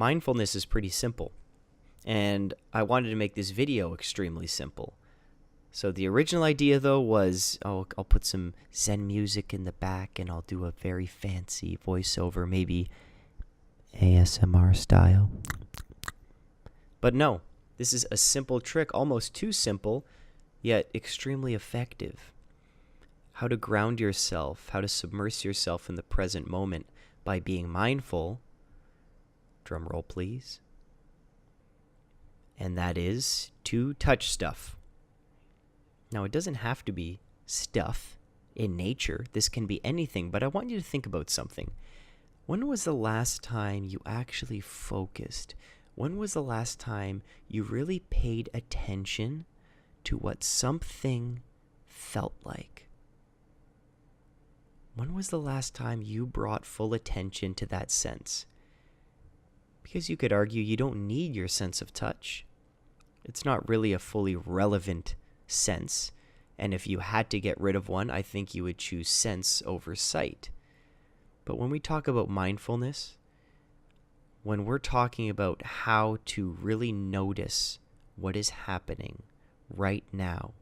Mindfulness is pretty simple, and I wanted to make this video extremely simple. So the original idea, though, was, I'll put some Zen music in the back and I'll do a very fancy voiceover, maybe ASMR style. But no, this is a simple trick, almost too simple, yet extremely effective. How to ground yourself, how to submerge yourself in the present moment by being mindful. Drum roll, please. And that is to touch stuff. Now, it doesn't have to be stuff in nature. This can be anything, but I want you to think about something. When was the last time you actually focused? When was the last time you really paid attention to what something felt like? When was the last time you brought full attention to that sense? Because you could argue you don't need your sense of touch. It's not really a fully relevant sense, and if you had to get rid of one, I think you would choose sense over sight. But when we talk about mindfulness, when we're talking about how to really notice what is happening right now,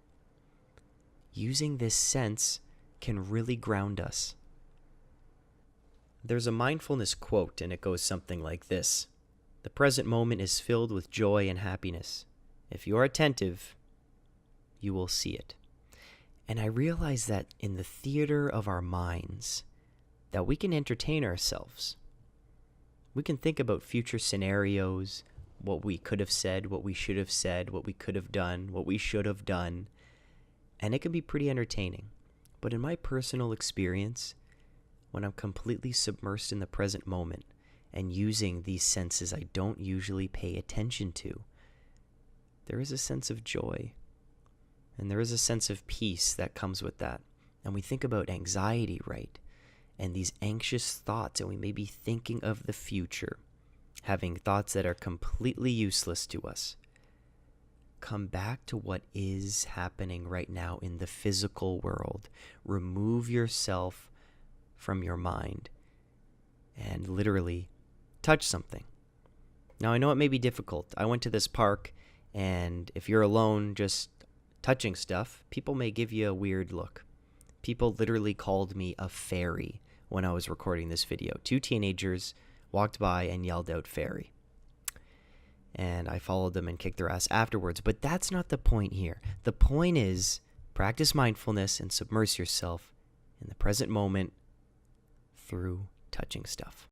using this sense can really ground us. There's a mindfulness quote, and it goes something like this: "The present moment is filled with joy and happiness. If you are attentive, you will see it." And I realize that in the theater of our minds, that we can entertain ourselves. We can think about future scenarios, what we could have said, what we should have said, what we could have done, what we should have done, and it can be pretty entertaining. But in my personal experience, when I'm completely submersed in the present moment and using these senses I don't usually pay attention to, there is a sense of joy. And there is a sense of peace that comes with that. And we think about anxiety, right? And these anxious thoughts, and we may be thinking of the future, having thoughts that are completely useless to us. Come back to what is happening right now in the physical world. Remove yourself from your mind and literally touch something. Now, I know it may be difficult. I went to this park, and if you're alone, just touching stuff, people may give you a weird look. People literally called me a fairy when I was recording this video. 2 teenagers walked by and yelled out "fairy." And I followed them and kicked their ass afterwards. But that's not the point here. The point is, practice mindfulness and submerge yourself in the present moment through touching stuff.